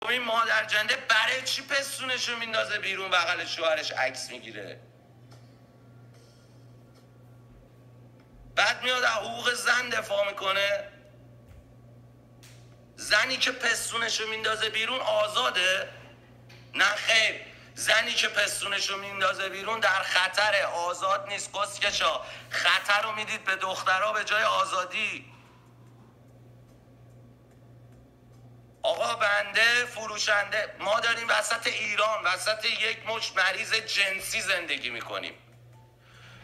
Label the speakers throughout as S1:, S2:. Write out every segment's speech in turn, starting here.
S1: این مادر جنده برای چی پستونشو میندازه بیرون بغل شوهرش عکس میگیره؟ بعد میاد از حقوق زن دفاع میکنه. زنی که پستونشو میندازه بیرون آزاده؟ نه خیر، زنی که پستونشو میندازه بیرون در خطر، آزاد نیست. کسکشا خطر رو میدید به دخترها به جای آزادی. آقا بنده فروشنده، ما داریم وسط ایران، وسط یک مشت مریض جنسی زندگی میکنیم.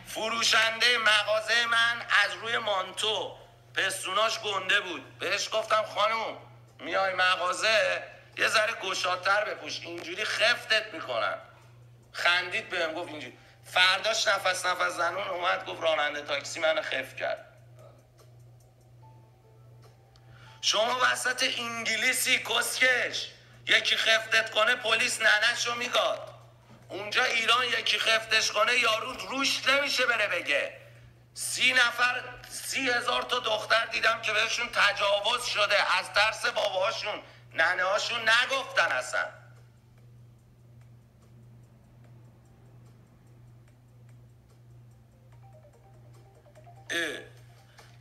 S1: فروشنده مغازه من از روی مانتو پستوناش گنده بود، بهش گفتم خانم میای مغازه یه ذره گشادتر بپوش، اینجوری خفتت میکنن. خندید بهم گفت اینجوری. فرداش نفس زنون اومد گفت راننده تاکسی منو خفت کرد. شما وسط انگلیسی کسکش یکی خفتت کنه پلیس ننشو میگاد. اونجا ایران یکی خفتش کنه یارو روش نمیشه بره بگه. 30,000 تا دختر دیدم که بهشون تجاوز شده، از ترس باباهاشون ننه هاشون نگفتن اصلا.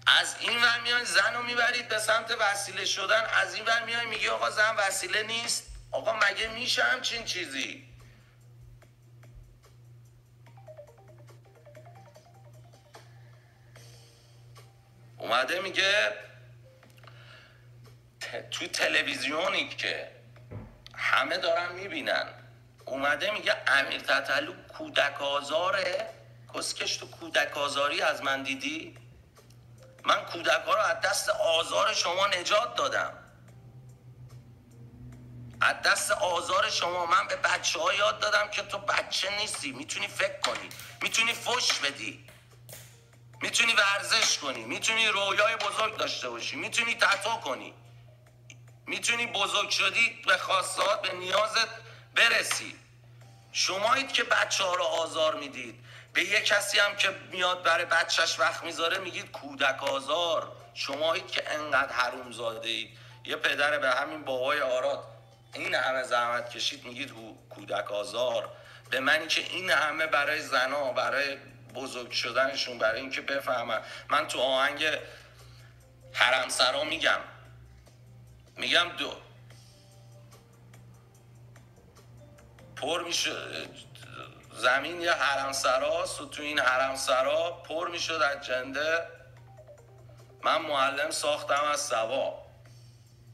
S1: از این ور میای زن رو میبرید به سمت وسیله شدن، از این ور میای میگی آقا زن وسیله نیست. آقا مگه میشه همچین چیزی؟ اومده میگه تو تلویزیونی که همه دارن میبینن، اومده میگه امیر تتلو کودک آزاره. کسکش تو کودک آزاری از من دیدی؟ من کودک ها رو از دست آزار شما نجات دادم. از دست آزار شما من به بچه ها یاد دادم که تو بچه نیستی، میتونی فکر کنی، میتونی فش بدی، میتونی ورزش کنی، میتونی رویای بزرگ داشته باشی، میتونی تتو کنی، میتونی بزرگ شدی به خواستهات به نیازت برسی. شمایید که بچه ها رو آزار میدید. به یه کسی هم که میاد برای بچهش وقت میذاره میگید کودک آزار. شمایید که انقدر حرومزاده اید. یه پدر به همین بابای آراد این همه زحمت کشید میگید کودک آزار. به منی که این همه برای زنا، برای بزرگ شدنشون، برای اینکه بفهمن. من تو آهنگ حرمسرا میگم پر میشه زمین یه حرمسراست و تو این حرمسرا پر میشد از جنده. من معلم ساختم از سوا.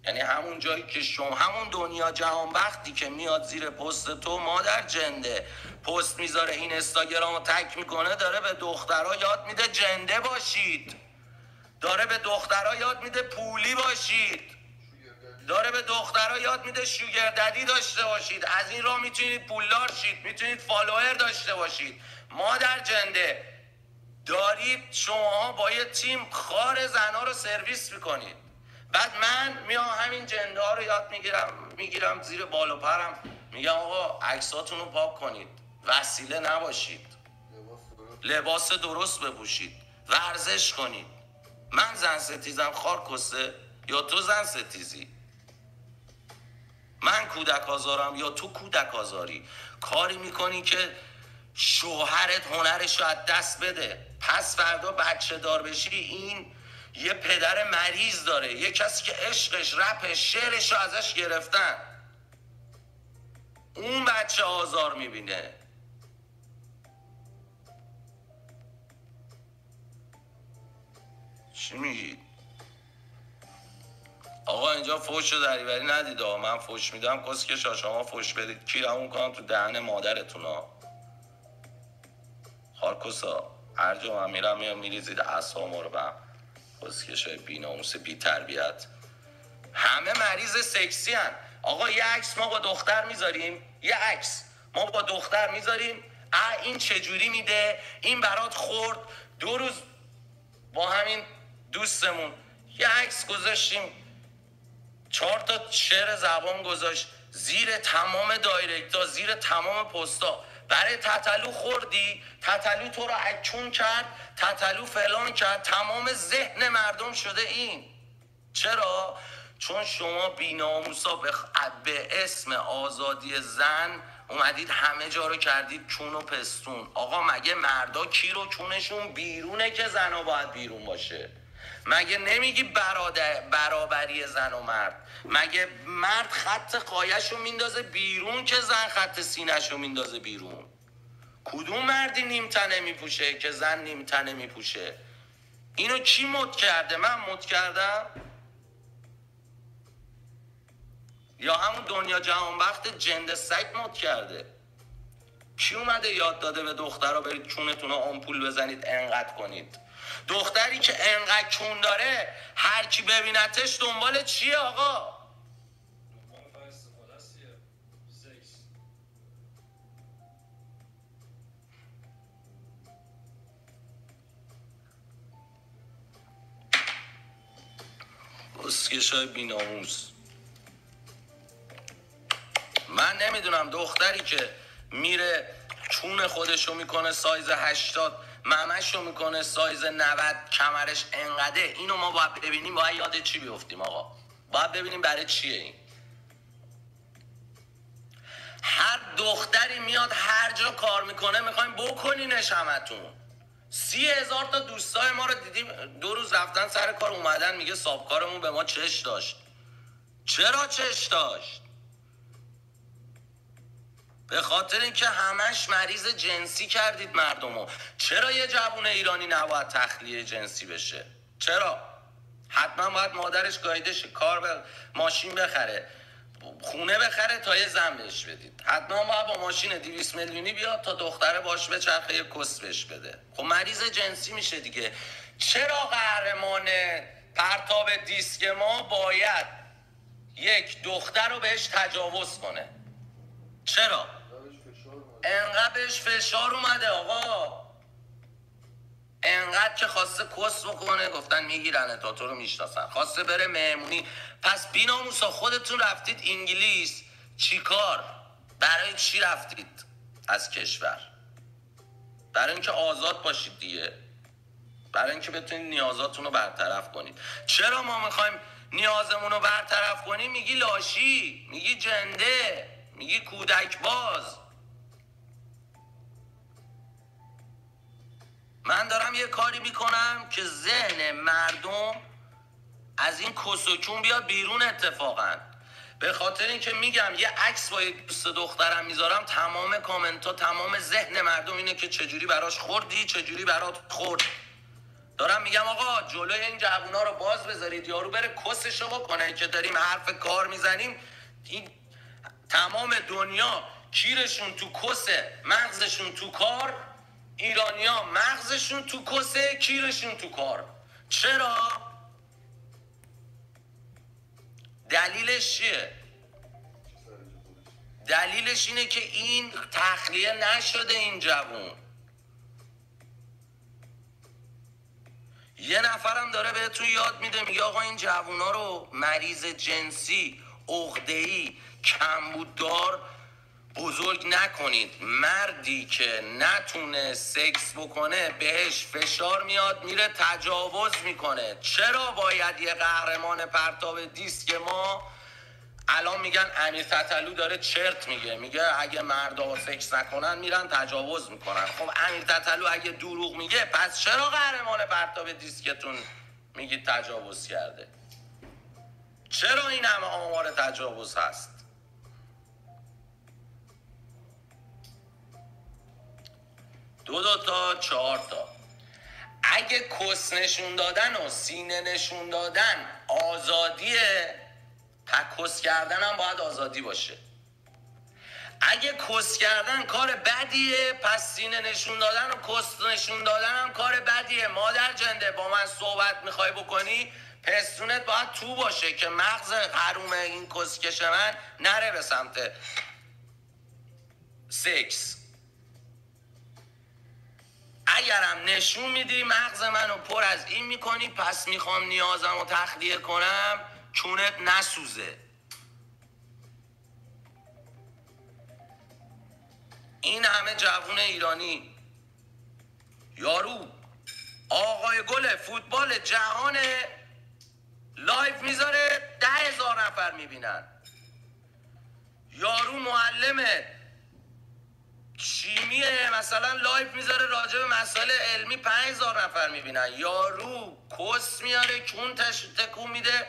S1: یعنی همون جایی که شما، همون دنیا جهان بختی که میاد زیر پست تو مادر جنده پست میذاره، این اینستاگرامو تک میکنه، داره به دخترها یاد میده جنده باشید، داره به دخترها یاد میده پولی باشید، داره به دخترها یاد میده شوگر ددی داشته باشید. از این راه میتونید پولدار شید، میتونید فالوور داشته باشید. مادر جنده دارید شما با یه تیم خار زنا رو سرویس میکنید. بعد من میام همین جنده ها رو یاد میگیرم زیر بال و پرم، میگم آقا عکساتون رو پاک کنید، وسیله نباشید، لباس درست بپوشید، ورزش کنید. من زن ستیزم خار کسته یا تو زن ستیزی؟ من کودک آزارم یا تو کودک آزاری؟ کاری میکنی که شوهرت هنرش رو از دست بده، پس فردا بچه دار بشی این یه پدر مریض داره، یه کسی که عشقش، رپش، شعرش رو ازش گرفتن، اون بچه آزار میبینه. چی میگید؟ آقا اینجا فوش و دریوری ندید. من فوش میدم کسکشا، شما فوش بدید کی همون کنم تو دهن مادرتون ها. خارکسا هر جا من میرم میریزید اعصابم رو به هم. کسکشای بی ناموس بی تربیت، همه مریض سکسی هن. آقا یه عکس ما با دختر میذاریم، یه عکس ما با دختر میذاریم، این چجوری میده، این برات خورد. 2 روز با همین دوستمون یه عکس گذاشتیم، 4 تا شعر زبان گذاشت زیر تمام دایرکتا، زیر تمام پستا. برای تتلو خوردی، تتلو تو رو اکون کرد، تتلو فلان کرد، تمام ذهن مردم شده این. چرا؟ چون شما بیناموسا به اسم آزادی زن اومدید همه جا رو کردید چون و پستون. آقا مگه مردا کی رو چونشون بیرونه که زنا باید بیرون باشه؟ مگه نمیگی برابری زن و مرد؟ مگه مرد خط قایه‌شو میندازه بیرون که زن خط سینه‌شو میندازه بیرون؟ کدوم مردی نیمتنه میپوشه که زن نیمتنه میپوشه؟ اینو کی مد کرده؟ من مد کردم؟ یا همون دنیا جهان وقت جند سگ مد کرده؟ کی اومده یاد داده به دخترها برید چونتون رو آمپول بزنید انقدر کنید؟ دختری که انقدر چون داره هر کی ببینتش دنبال چیه آقا؟ اسکشای بیناموس. من نمیدونم دختری که میره چون خودشو میکنه سایز 80، ممشو میکنه سایز 90، کمرش انقدره، اینو ما باید ببینیم، باید یاد چی بیفتیم آقا؟ باید ببینیم برای چیه این. هر دختری میاد هر جا کار میکنه میخوایم بکنینش همتون. 30,000 تا دوستای ما رو دیدیم 2 روز رفتن سر کار اومدن میگه سابکارمون به ما چش داشت. چرا چش داشت؟ به خاطر اینکه همش مریض جنسی کردید مردمو. چرا یه جوون ایرانی نباید تخلیه جنسی بشه؟ چرا؟ حتما باید مادرش گایدش کار ماشین بخره، خونه بخره تا یه زن بهش بدید. حتما باید با ماشین 200 میلیونی بیاد تا دختره باش به چرخه یه کس بهش بده. خب مریض جنسی میشه دیگه. چرا قهرمان پرتاب دیسک ما باید یک دختر رو بهش تجاوز کنه؟ چرا؟ انقدر بهش فشار اومده آقا، انقدر که خواسته کس بکنه گفتن میگیرن تا تو رو میشناسن، خواسته بره مهمونی. پس بیناموسا خودتون رفتید انگلیس چیکار؟ برای چی رفتید از کشور؟ برای اینکه آزاد باشید دیگه، برای اینکه بتونید نیازاتون رو برطرف کنید. چرا ما میخوایم نیازمون رو برطرف کنیم میگی لاشی، میگی جنده، میگی کودک باز؟ من دارم یه کاری میکنم که ذهن مردم از این کسوچون بیاد بیرون. اتفاقا به خاطر اینکه میگم یه عکس با یک دوست دخترم میذارم، تمام کامنت ها، تمام ذهن مردم اینه که چجوری براش خوردی، چجوری برات خورد. دارم میگم آقا جلوی این جوونا رو باز بذارید، یارو بره کسشو بکنه که داریم حرف کار میزنیم. این تمام دنیا کیرشون تو کسه، مغزشون تو کار. ایرانیا مغزشون تو کسه، کیرشون تو کار. چرا؟ دلیلش چیه؟ دلیلش اینه که این تخلیه نشده. این جوون یه نفرم داره بهتون یاد میده، میگه آقا این جوونا رو مریض جنسی، عقده‌ای، کمبوددار بزرگ نکنید. مردی که نتونه سکس بکنه بهش فشار میاد، میره تجاوز میکنه. چرا باید یه قهرمان پرتاب دیسک ما الان میگن امیر تتلو داره چرت میگه، میگه اگه مردا سکس نکنن میرن تجاوز میکنن. خب امیر تتلو اگه دروغ میگه پس چرا قهرمان پرتاب دیسکتون میگید تجاوز کرده؟ چرا این همه آمار تجاوز هست؟ دو تا 4 تا. اگه کس نشون دادن و سینه نشون دادن آزادیه، کس کردن هم باید آزادی باشه. اگه کس کردن کار بدیه، پس سینه نشون دادن و کس نشون دادن هم کار بدیه. مادر جنده با من صحبت میخوای بکنی، پستونت باید تو باشه که مغز حروم این کسکش من نره به سمت سکس. اگرم نشون میدی مغز منو پر از این میکنی، پس میخوام نیازم رو تخلیه کنم چونت نسوزه. این همه جوون ایرانی، یارو آقای گل فوتبال جهان لایف میذاره 10,000 نفر میبینن. یارو معلم شیمی مثلا لایف میذاره راجع به مسائل علمی 5,000 نفر میبینن. یارو کس میاره کون تکون میده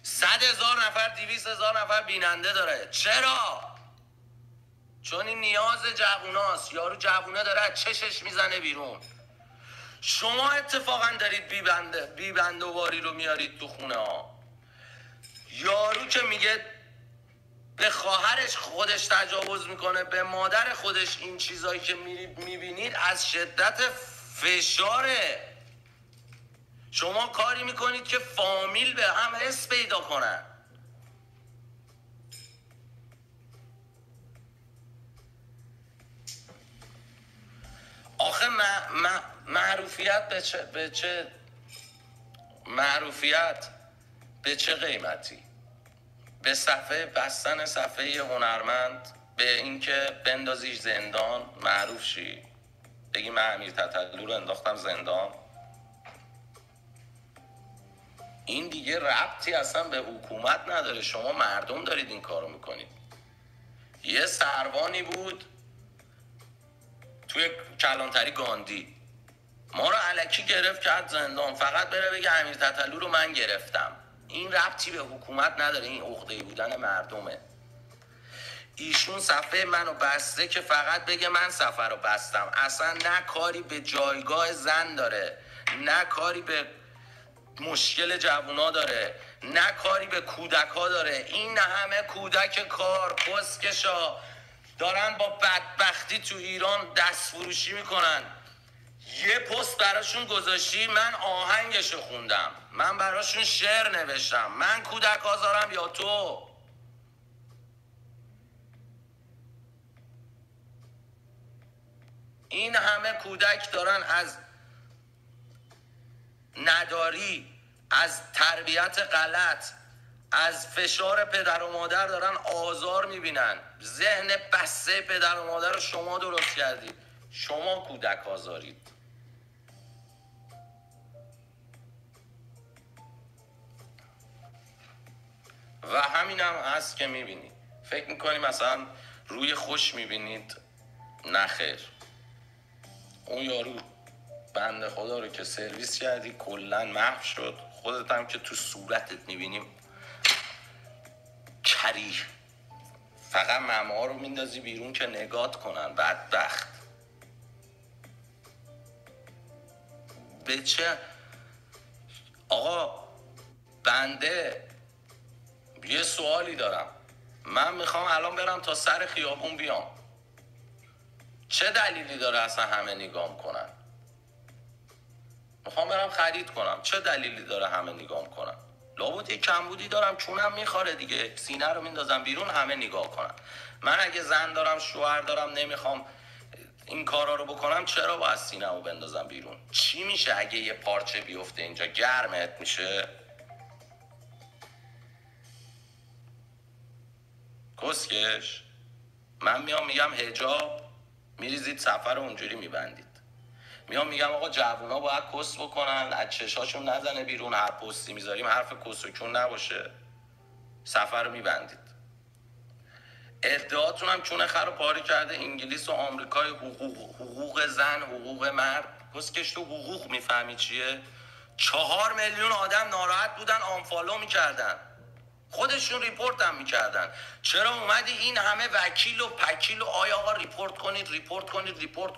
S1: 100,000 نفر 200,000 نفر بیننده داره. چرا؟ چون این نیاز جووناست. یارو جوونه داره چشش میزنه بیرون. شما اتفاقا دارید بیبند و واری رو میارید تو خونه ها. یارو که میگه به خواهرش خودش تجاوز میکنه، به مادر خودش، این چیزایی که میبینید از شدت فشاره. شما کاری میکنید که فامیل به هم حس پیدا کنن. آخه معروفیت به چه قیمتی؟ به صفحه بستن صفحه هنرمند، به اینکه بندازیش زندان معروف شی، بگی من امیر تتلو رو انداختم زندان. این دیگه ربطی اصلا به حکومت نداره. شما مردم دارید این کارو میکنید. یه سروانی بود توی کلانتری گاندی، ما رو الکی گرفت کرد زندان، فقط بره بگه امیر تتلو رو من گرفتم. این ربطی به حکومت نداره، این عقده‌ای بودن مردمه. ایشون صفحه منو بسته که فقط بگه من صفحه رو بستم. اصلا نه کاری به جایگاه زن داره، نه کاری به مشکل جوونا داره، نه کاری به کودک ها داره. این همه کودک کار کسکشا دارن با بدبختی تو ایران دست فروشی میکنن. یه پست براشون گذاشتی، من آهنگشو خوندم، من براشون شعر نوشتم. من کودک آزارم یا تو؟ این همه کودک دارن از نداری، از تربیت غلط، از فشار پدر و مادر دارن آزار میبینن. ذهن بسته پدر و مادر رو شما درست کردید. شما کودک آزارید. و همین هم هست که میبینید. فکر میکنی مثلا روی خوش میبینید؟ نخیر. اون یارو بنده خدا رو که سرویس کردی کلن محو شد. خودت هم که تو صورتت میبینیم کریه. فقط ممه رو میندازی بیرون که نگات کنن. بدبخت. به چه؟ آقا بنده یه سوالی دارم. من میخوام الان برم تا سر خیابون بیام. چه دلیلی داره اصلا همه نگام کنن؟ میخوام برم خرید کنم، چه دلیلی داره همه نگام کنن؟ لابد یه کمبودی دارم، چونم میخواره دیگه. سینه رو میندازم بیرون همه نگاه کنن. من اگه زن دارم، شوهر دارم، نمیخوام این کارا رو بکنم، چرا باید سینه رو بندازم بیرون؟ چی میشه اگه یه پارچه بیفته اینجا؟ گرمت میشه؟ کسکش. من میام میگم حجاب، میریزید سفر رو اونجوری میبندید. میام میگم آقا جوونا باید کس بکنن، از چشاشون نزنه بیرون، هر پستی میذاریم حرف کس و کون نباشه، سفر رو میبندید. ادعاتون هم چونه خر و پاره کرده انگلیس و آمریکای حقوق زن، حقوق مرد. کسکش تو حقوق میفهمی چیه؟ 4 میلیون آدم ناراحت بودن، آنفالو میکردن، خودشون ریپورت هم میکردن. چرا اومدی این همه وکیل و پکیل و آیا آقا ریپورت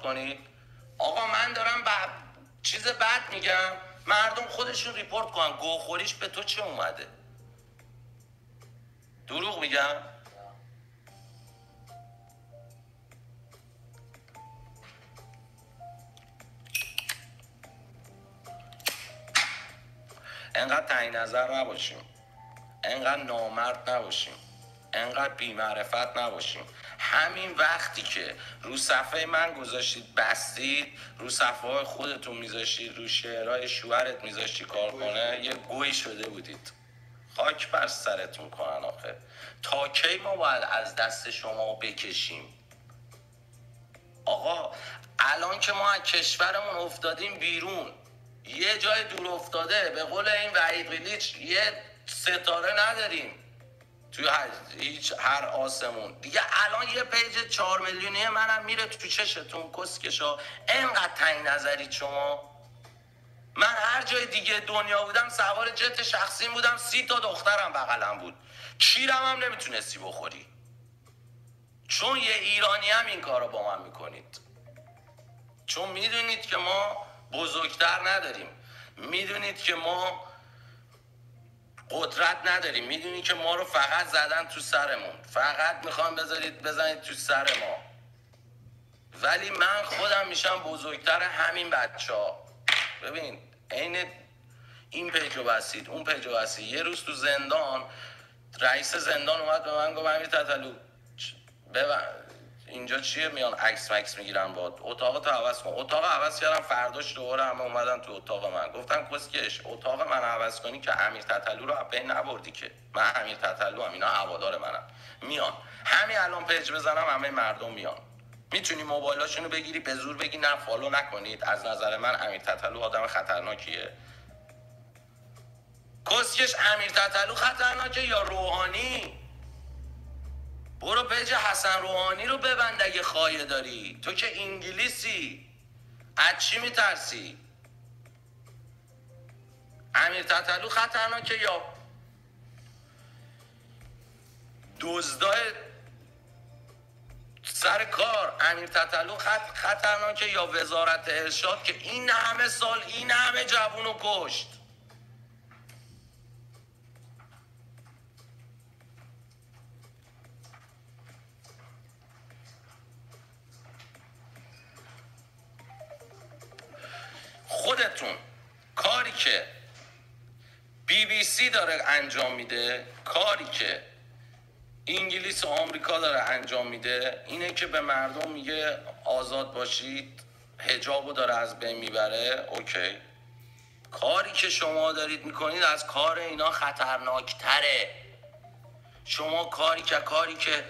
S1: کنید؟ آقا من دارم چیز بد میگم، مردم خودشون ریپورت کنن. گوخوریش به تو چه اومده؟ دروغ میگم؟ انقدر تعیین نظر نباشیم، انقدر نامرد نباشیم، انقدر بی‌معرفت نباشیم. همین وقتی که رو صفحه من گذاشتید بستید، رو صفحه های خودتون میذاشتید، رو شعرهای شوهرت میذاشتی کار کنه، یه گوی شده بودید. خاک بر سرتون کنن. آخه تا کی ما باید از دست شما بکشیم؟ آقا الان که ما از کشورمون افتادیم بیرون، یه جای دور افتاده، به قول این وحید قلیچ یه ستاره نداریم توی هر آسمون دیگه. الان یه پیج 4 میلیونی منم میره تو چشتون کسکشا. اینقدر تنگ نظرید شما. من هر جای دیگه دنیا بودم سوار جت شخصی بودم، 30 تا دخترم بغلم بود، کیرم هم نمیتونستی بخوری. چون یه ایرانی هم این کارو با من میکنید. چون میدونید که ما بزرگتر نداریم، میدونید که ما قدرت نداریم، میدونید که ما رو فقط زدن تو سرمون، فقط میخوام بزنید تو سر ما. ولی من خودم میشم بزرگتر همین بچه ها. ببین عین این پیجو بسید اون پیجو بسید. یه روز تو زندان رئیس زندان اومد به من گفت امیر تتلو اینجا چیه میان عکس مکس میگیرن با اتاق تو عوض کن. اتاق عوض کردم، فرداش دوباره همه اومدن تو اتاق من. گفتم کسکش اتاق من عوض کنی که امیر تتلو رو بین نبردی که. من امیر تتلو هم، اینا هوادار منم. میان همین الان پیج بزنم همه مردم میان. میتونی موبایلاشونو بگیری به زور بگی نه فالو نکنید. از نظر من امیر تتلو آدم خطرناکیه. کسکش امیر تتلو خطرناکه یا روحانی؟ برو پیج حسن روحانی رو ببند اگه خایه داری. تو که انگلیسی، از چی میترسی؟ امیر تتلو خطرناکه یا دزدای سر کار؟ امیر تتلو خطرناکه یا وزارت ارشاد که این همه سال این همه جوونو کشت؟ خودتون کاری که BBC داره انجام میده، کاری که انگلیس و آمریکا داره انجام میده، اینه که به مردم میگه آزاد باشید، حجابو داره از بین میبره. اوکی، کاری که شما دارید میکنید از کار اینا خطرناکتره. شما کاری که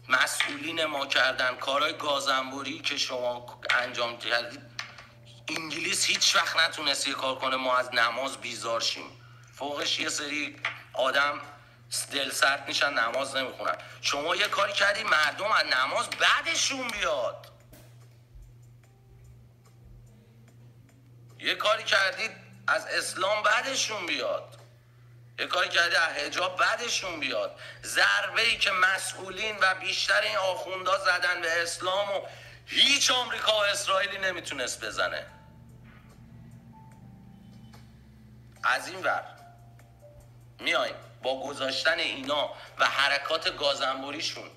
S1: مسئولین ما کردن، کارهای گازنبوری که شما انجام کردید، انگلیس هیچ وقت نتونست یه کار کنه ما از نماز بیزار شیم. فوقش یه سری آدم دل سرد میشن نماز نمیخونن. شما یه کاری کردی مردم از نماز بعدشون بیاد. یه کاری کردید از اسلام بعدشون بیاد. یه کاری کردید از حجاب بعدشون بیاد. ضربه‌ای که مسئولین و بیشتر این آخوندا زدن به اسلام و هیچ آمریکا و اسرائیلی نمیتونست بزنه. از این ور میایین با گذاشتن اینا و حرکات گازنبوریشون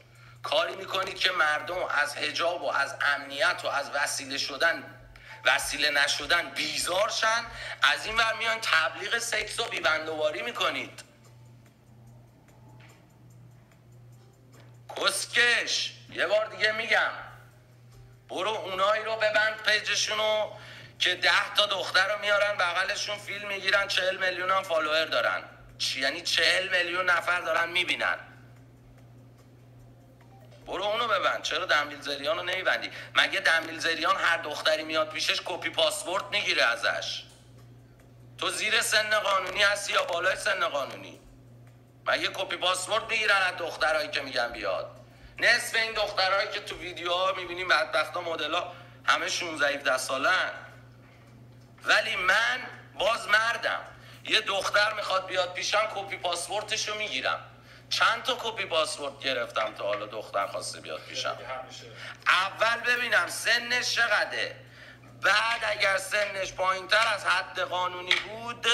S1: کاری میکنید که مردم از حجاب و از امنیت و از وسیله نشدن بیزار شن. از این ور میایین تبلیغ سکس و بیبندواری میکنید. کسکش. یه بار دیگه میگم برو اونایی رو ببند پیجشونو که 10 تا دختر رو میارن بغلشون فیلم میگیرن، 40 میلیون هم فالوور دارن. یعنی 40 میلیون نفر دارن میبینن. برو اونو ببند. چرا دنبیل زریان رو نمیبندی؟ مگه دنبیل زریان هر دختری میاد پیشش کپی پاسپورت میگیره ازش؟ تو زیر سن قانونی هستی یا بالای سن قانونی؟ مگه کپی پاسپورت میگیرن از دخترایی که میگن بیاد؟ نصف این دخترایی که تو ویدیوها میبینیم بدبختا مدل‌ها همه 16-17 سالن. ولی من باز مردم، یه دختر میخواد بیاد پیشم کپی پاسپورتشو میگیرم. چند تا کپی پاسپورت گرفتم تا حالا دختر خواسته بیاد پیشم. اول ببینم سنش چقدره، بعد اگر سنش پایینتر از حد قانونی بود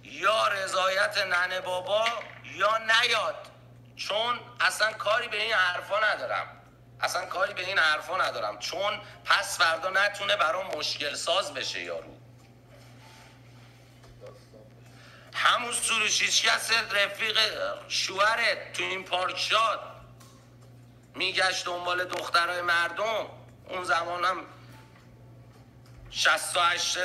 S1: یا رضایت ننه بابا یا نیاد. چون اصلا کاری به این حرفا ندارم. چون پس فردا نتونه برام مشکل ساز بشه یارو. همون سروش هیچکس رفیق شوهرت تو این پارک شاد میگشت دنبال دخترای مردم. اون زمانم 68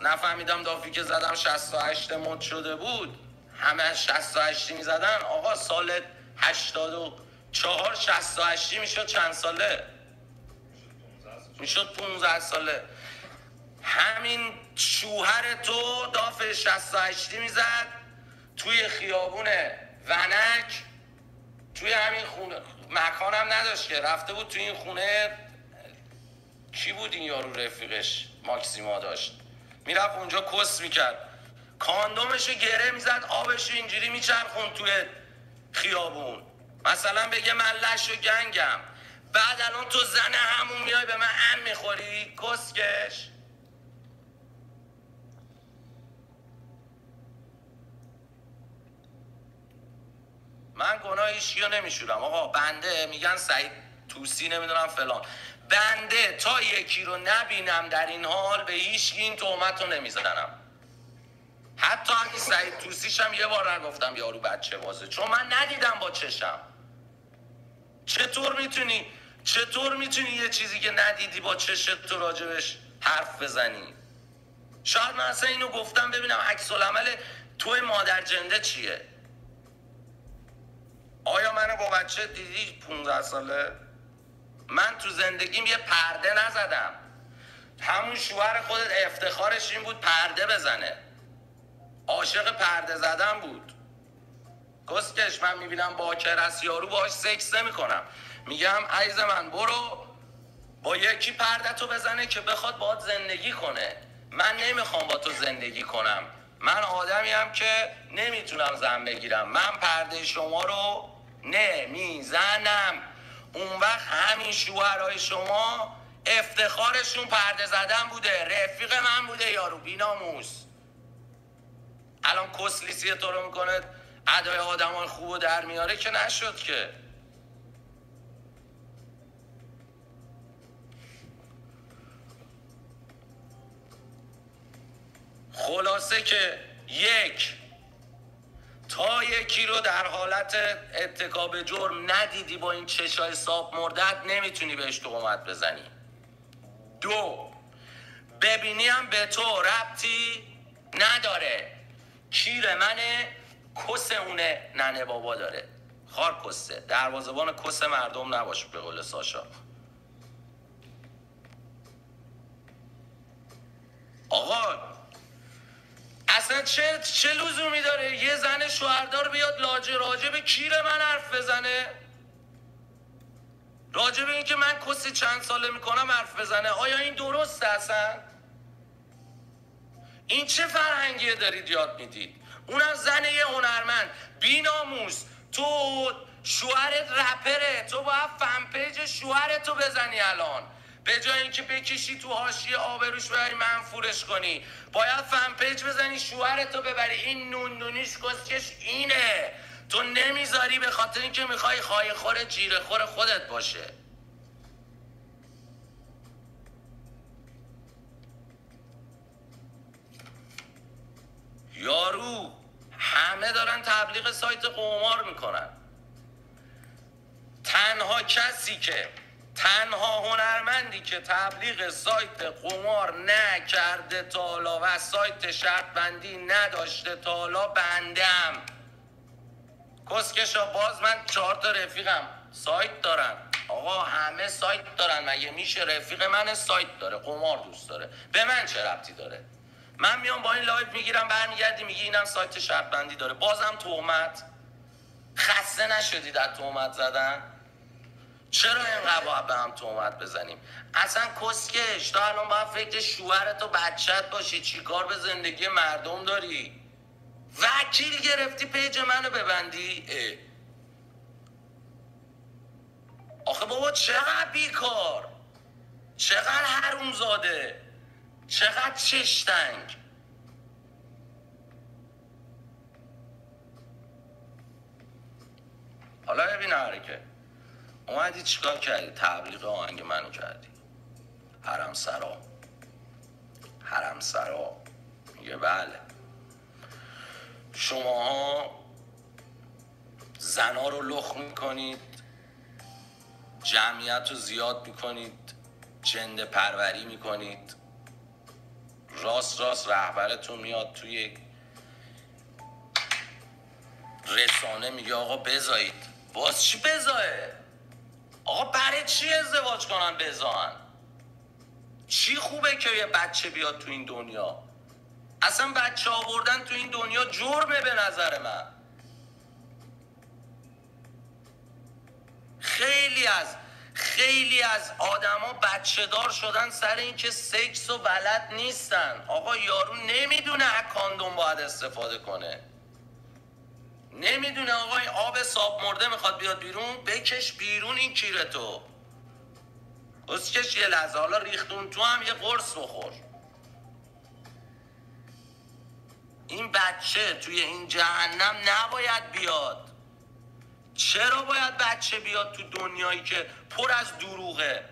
S1: نفهمیدم دافی که زدم 68 مد شده بود. همه 68 میزدن. آقا سال 84 68 میشد چند ساله؟ میشد 15 ساله. همین شوهر تو داف 68 میزد توی خیابون ونک، توی همین خونه، مکانم نداشت که، رفته بود توی این خونه. کی بود این یارو؟ رفیقش ماکسیما داشت، میرفت اونجا کس میکرد، کاندومشو گره میزد، آبشو اینجوری میچرخون توی خیابون، مثلا بگه من لش و گنگم. بعد الان تو زن همون میای به من هم میخوری کسکش. من گناه هیچکیو نمیشورم آقا، بنده میگن سعید توسی نمیدونم فلان، بنده تا یکی رو نبینم در این حال به هیچ این تهمت رو نمیزنم. حتی اگه سعید توسیشم یه بار نگفتم یارو بچه بازه، چون من ندیدم با چشم. چطور میتونی یه چیزی که ندیدی با چشت تو راجبش حرف بزنی؟ شاید من اصلا اینو گفتم ببینم عکس العمل توی مادر جنده چیه. آیا منو با بچه دیدی 15 ساله؟ من تو زندگیم یه پرده نزدم. همون شوهر خودت افتخارش این بود پرده بزنه، عاشق پرده زدن بود. کسکش من میبینم باکر است یارو باهاش سکس نمیکنم، میگم عزیز من برو با یکی پرده تو بزنه که بخواد باهات زندگی کنه. من نمیخوام با تو زندگی کنم، من آدمیم که نمیتونم زن بگیرم، من پرده شما رو نمیزنم. اون وقت همین شوهرهای شما افتخارشون پرده زدن بوده، رفیق من بوده یارو بیناموس. الان کسلیسی تو رو میکنه ادای آدمان خوب در میاره که نشد که. خلاصه که تا یکی رو در حالت ارتکاب جرم ندیدی با این چشای صاف مردت نمیتونی بهش تهمت بزنی. 2 ببینی هم به تو ربطی نداره، کیر منه کس اونه ننه بابا داره، خار کسه، دروازه‌بان کس مردم نباش به قول ساشا. آقا اصلا چه لزومی داره یه زن شوهردار بیاد راجع به کیر من حرف بزنه؟ راجع به این که من کسی چند ساله میکنم حرف بزنه؟ آیا این درسته اصلا؟ این چه فرهنگیه دارید یاد میدید؟ اونم زن یه هنرمند بیناموس. تو شوهرت رپره، تو باید فن پیج شوهرتو بزنی الان، به جای اینکه بکشی تو حاشیه آبروش ببری منفورش کنی، باید فن پیج بزنی شوهرتو ببری. این نونیش کسکش اینه، تو نمیذاری به خاطر اینکه میخوای خواهی خور جیره خور خودت باشه. یارو همه دارن تبلیغ سایت قمار میکنن، تنها هنرمندی که تبلیغ سایت قمار نکرده تا حالا و سایت شرط بندی نداشته تا حالا بندم. کسکشا باز من 4 تا رفیقم سایت دارن. آقا همه سایت دارن، مگه میشه رفیق من سایت داره قمار دوست داره؟ به من چه ربطی داره؟ من میام با این لایو میگیرم برمیگردی میگی اینم سایت شرط بندی داره، بازم تهمت. خسته نشدید از تهمت زدن؟ چرا اینقدر باید به هم تهمت بزنیم؟ اصلا کسکش تو الان باید فکر شوهرت و بچت باشی، چیکار به زندگی مردم داری؟ وکیل گرفتی پیج منو ببندی؟ آخه بابا چقدر بیکار، چقدر حرومزاده، چقدر چشتنگ. حالا ببین حرکه اومدی چیکار کردی؟ تبلیغ آهنگ منو کردی. حرم سرا میگه بله شماها زنا رو لخ میکنید، جمعیت رو زیاد میکنید، جنده پروری میکنید، راست رهبرتون میاد توی رسانه میگه آقا بزایید. باز چی بزایه؟ آقا برای چی ازدواج کنن بزاین؟ چی خوبه که یه بچه بیاد تو این دنیا؟ اصلا بچه آوردن تو این دنیا جرمه به نظر من. خیلی از آدما بچه دار شدن سر اینکه سکس و بلد نیستن. آقا یارو نمیدونه از کاندوم باید استفاده کنه، نمیدونه آقا این آب صاب مرده میخواد بیاد بیرون، بکش بیرون این کیرتو، بسکش یه لحظه، حالا ریختون تو هم یه قرص بخور. این بچه توی این جهنم نباید بیاد. چرا باید بچه بیاد تو دنیایی که پر از دروغه،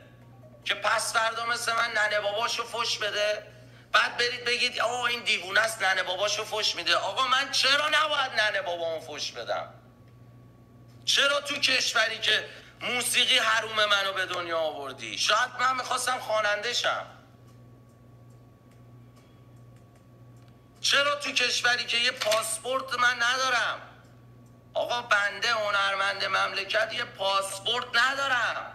S1: که پس فردا مثل من ننه باباشو فش بده، بعد برید بگید آقا این دیوونه است ننه باباشو فش میده. آقا من چرا نباید ننه بابامو فش بدم؟ چرا تو کشوری که موسیقی حروم منو به دنیا آوردی؟ شاید من میخواستم خواننده شم. چرا تو کشوری که یه پاسپورت من ندارم؟ آقا بنده هنرمند مملکت یه پاسپورت ندارم،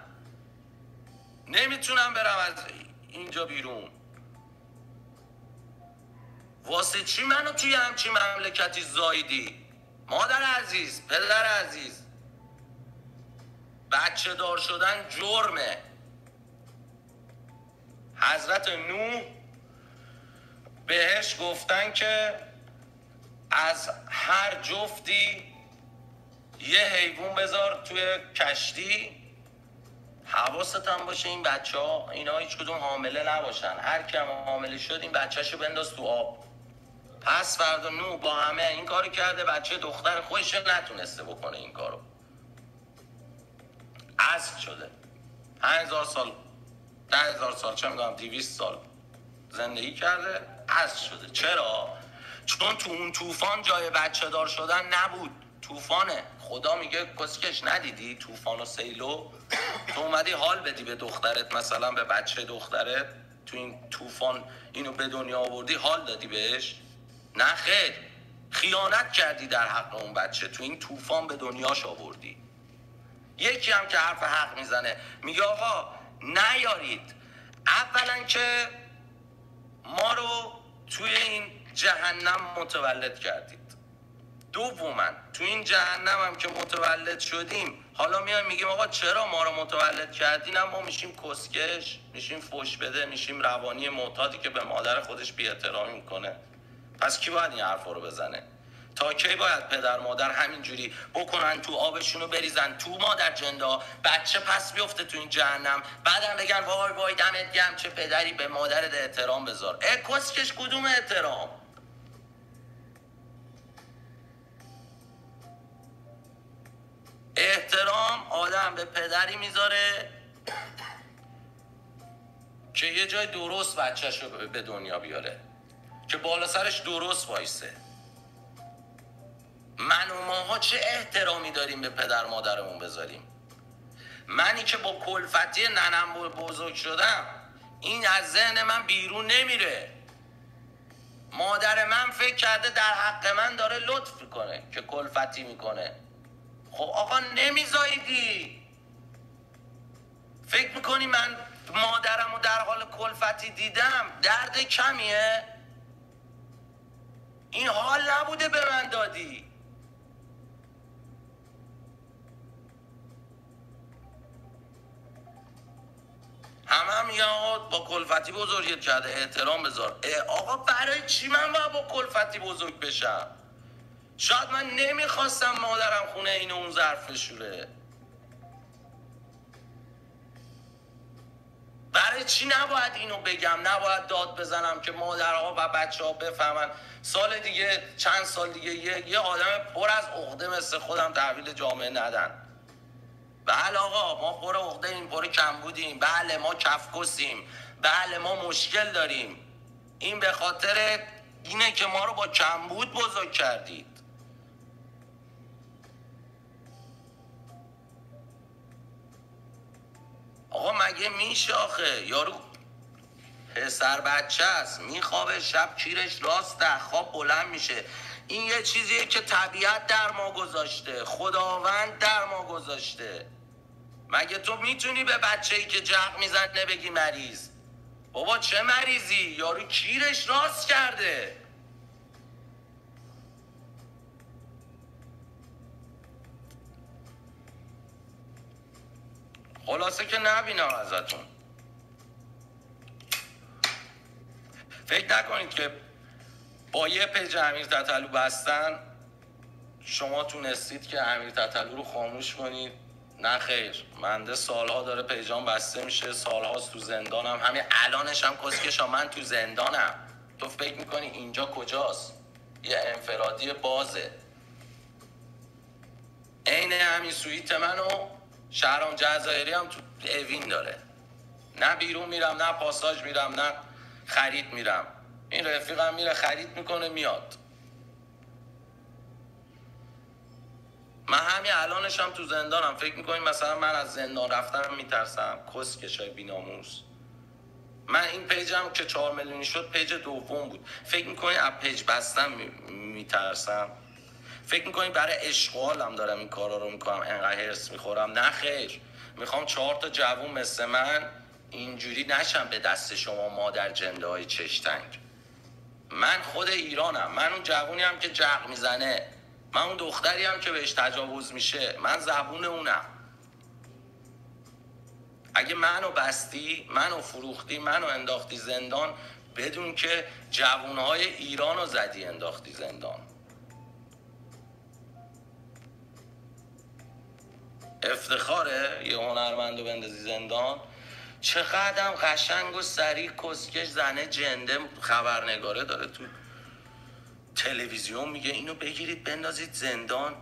S1: نمیتونم برم از اینجا بیرون. واسه چی منو توی همچین مملکتی زاییدی؟ مادر عزیز، پدر عزیز، بچه دار شدن جرمه. حضرت نوح بهش گفتن که از هر جفتی یه حیوان بذار توی کشتی، حواست هم باشه این بچه ها اینا هیچ کدوم حامله نباشن، هر کم حامله شد این بچهشو بنداز تو آب. پس فردا نوح با همه این کارو کرده، بچه دختر خودش نتونسته بکنه این کارو، عزل شده. 5000 سال 10000 سال چه میدونم 200 سال زندگی کرده، عزل شده. چرا؟ چون تو اون طوفان جای بچه دار شدن نبود. طوفانه، خدا میگه کسکش ندیدی طوفان و سیلو؟ تو اومدی حال بدی به دخترت، مثلا به بچه دخترت، تو این طوفان اینو به دنیا آوردی، حال دادی بهش؟ نه خیر، خیانت کردی در حق اون بچه، تو این طوفان به دنیاش آوردی. یکی هم که حرف حق میزنه میگه آقا نیارید، اولا که ما رو توی این جهنم متولد کردید، دوما تو این جهنم هم که متولد شدیم حالا میایم میگیم آقا چرا ما رو متولد کردین؟ ما میشیم کسکش، میشیم فوش بده، میشیم روانی معتادی که به مادر خودش بی احترامی میکنه. پس کی باید این حرفا رو بزنه؟ تا کی باید پدر مادر همینجوری بکنن تو آبشونو بریزن تو مادر جندا، بچه پس بیفته تو این جهنم، بعدم بگن وای وای دمت گرم چه پدری به مادرت احترام بذار. کسکش کدوم احترام؟ احترام آدم به پدری میذاره که یه جای درست بچهش رو به دنیا بیاره، که بالا سرش درست وایسه. من و ماها چه احترامی داریم به پدر مادرمون بذاریم؟ منی که با کلفتی ننم بزرگ شدم، این از ذهن من بیرون نمیره. مادر من فکر کرده در حق من داره لطف میکنه که کلفتی میکنه. خب آقا نمیزاییدی؟ فکر میکنی من مادرم رو در حال کلفتی دیدم درد کمیه؟ این حال نبوده به من دادی. هم میگن آقا با کلفتی بزرگت کرده احترام بذار. آقا برای چی من باید با کلفتی بزرگ بشم؟ شاید من نمیخواستم مادرم خونه این اون ظرف بشوره. برای چی نباید اینو بگم؟ نباید داد بزنم که مادرها و بچه ها بفهمن سال دیگه، چند سال دیگه یه آدم پر از عقده مثل خودم تحویل جامعه ندن. بله آقا ما پر عقده ایم، پر کمبودیم، بله ما کفکسیم، بله ما مشکل داریم. این به خاطر اینه که ما رو با کمبود بزرگ کردید. آقا مگه میشه آخه؟ یارو پسر بچه است، میخوابه شب کیرش راست خواب بلند میشه. این یه چیزیه که طبیعت در ما گذاشته، خداوند در ما گذاشته. مگه تو میتونی به بچه‌ای که جق میزنه بگی مریض؟ بابا چه مریضی؟ یارو کیرش راست کرده. خلاصه که نبینم ازتون. فکر نکنید که با یه پیج امیر تتلو بستن شما تونستید که امیر تتلو رو خاموش کنید. نه خیر، منده سالها داره پیجام بسته میشه، سالهاست تو زندانم، همین الانش هم کسکشا من تو زندانم. تو فکر میکنی اینجا کجاست؟ یه انفرادی بازه. عین همین سویت منو شهرام جزایری هم تو اوین داره. نه بیرون میرم، نه پاساژ میرم، نه خرید میرم. این رفیقم میره خرید میکنه میاد. من همین الانش هم تو زندانم. فکر میکنین مثلا من از زندان رفتن میترسم؟ کسکشای بیناموس. من این پیجم که 4 میلیونی شد پیج دوم بود. فکر میکنین از پیج بستن میترسم؟ فکر میکنین برای اشغالم دارم این کارا رو میکنم انقدر هرس میخورم؟ نه خیر، میخوام 4 تا جوون مثل من اینجوری نشم به دست شما مادر جنده های چشتنگ. من خود ایرانم، من اون جوونی هم که جق میزنه، من اون دختری هم که بهش تجاوز میشه، من زبون اونم. اگه منو بستی، منو فروختی، منو انداختی زندان، بدون که جوونهای ایرانو زدی انداختی زندان. افتخاره یه هنرمندو بندازی زندان؟ چقدرم قشنگ و سریع کسکش زنه جنده خبرنگاره داره تو تلویزیون میگه اینو بگیرید بندازید زندان.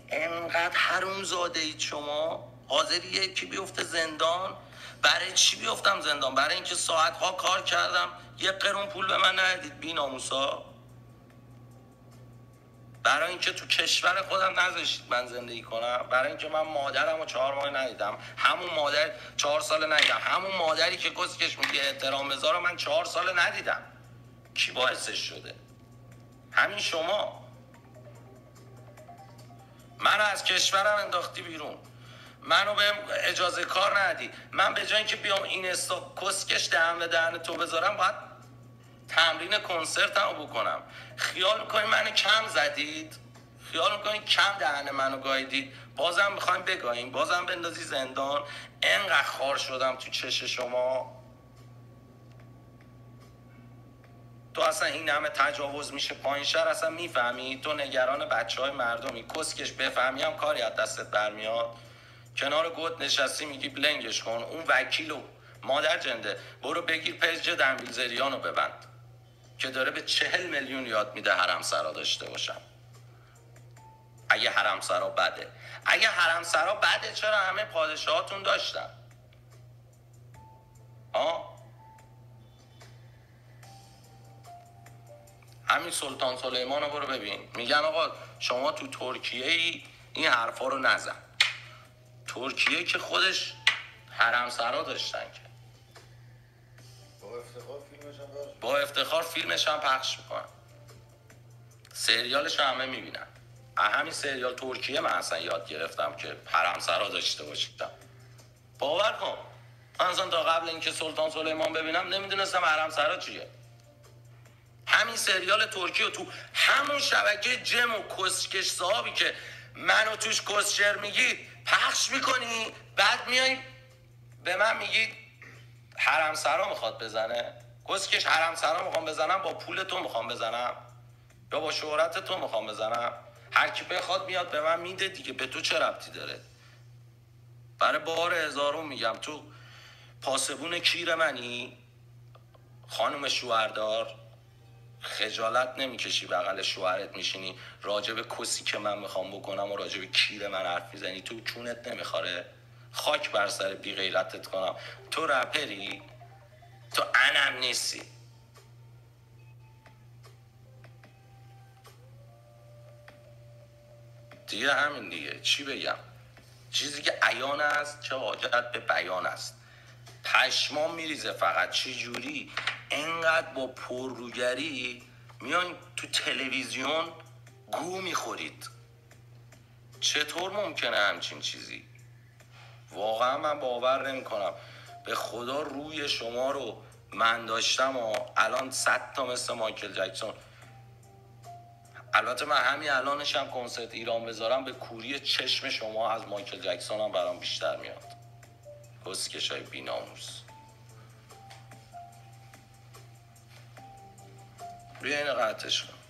S1: انقدر حروم زاده اید شما. حاضری یکی بیفته زندان؟ برای چی بیفتم زندان؟ برای اینکه ساعتها کار کردم یه قرون پول به من ندید بی ناموسا؟ برای اینکه تو کشور خودم نذاشتید من زندگی کنم؟ برای اینکه من مادرم رو 4 ماه ندیدم؟ همون مادر 4 سال ندیدم؟ همون مادری که کسکش میگه احترام بذار من 4 سال ندیدم؟ کی باعثش شده؟ همین شما. منو از کشورم انداختی بیرون، منو به اجازه کار ندی. من به جای اینکه بیام این کسکش دهن به دهن تو بذارم باید تمرین کنسرتمو بکنم. خیال میکنی منو کم زدید؟ خیال میکنی کم دهن منو گاییدید؟ بازم میخوایم بگاییم؟ بازم بندازی زندان؟ انقدر خار شدم تو چش شما. تو اصلا این همه تجاوز میشه پایین شهر اصلا میفهمی؟ تو نگران بچه های مردمی. کسکش بفهمی هم کاری از دستت برمیاد. کنار گوت نشستی میگی بلنگش کن. اون وکیلو مادر جنده برو بگیر پیج دنبیلزریانو ببند که داره به 40 میلیون یاد میده حرمسرا داشته باشم. اگه حرمسرا بده، اگه حرمسرا بده چرا همه پادشاهاتون داشتن؟ همین سلطان سلیمان رو برو ببین. میگن آقا شما تو ترکیه ای این حرفا رو نزن. ترکیه که خودش حرمسرا داشتن که با افتخار فیلمش هم پخش میکنن، سریالش همه میبینن. همین سریال ترکیه من اصلا یاد گرفتم که حرمسرا داشته باشیدم. باور کن من اصلا تا قبل اینکه سلطان سلیمان ببینم نمیدونستم حرمسرا چیه. همین سریال ترکیه تو همون شبکه جم و کسکش صاحبی که منو توش کسشر میگید پخش میکنی، بعد میای به من میگید حرمسرا میخواد بزنه. کسکش حرمسرا میخوام بزنم با پول تو میخوام بزنم یا با شهرت تو میخوام بزنم؟ هر کی بخواد میاد به من میده دیگه، به تو چه ربطی داره؟ برای بار هزارم میگم تو پاسبون کیر منی خانم شوهردار؟ خجالت نمیکشی بغل شوهرت میشینی راجع به کسی که من میخوام بکنم و راجع به کیر من حرف میزنی؟ تو چونت نمیخوره؟ خاک بر سر بی غیرتت کنم. تو رپری؟ تو انم نیستی. دیگه همین دیگه، چی بگم؟ چیزی که عیان است چه حاجت به بیان است. پشمام میریزه فقط چی جوری انقدر با پرروگری میان تو تلویزیون گو میخورید. چطور ممکنه همچین چیزی؟ واقعا من باور نمی کنم. به خدا روی شما رو من داشتم و الان 100 تا مثل مایکل جکسون. البته من همین الانش هم کنسرت ایران بذارم به کوری چشم شما از مایکل جکسون هم برام بیشتر میاد. کسکشای بی‌ناموس. بیا اینو قطعش کن.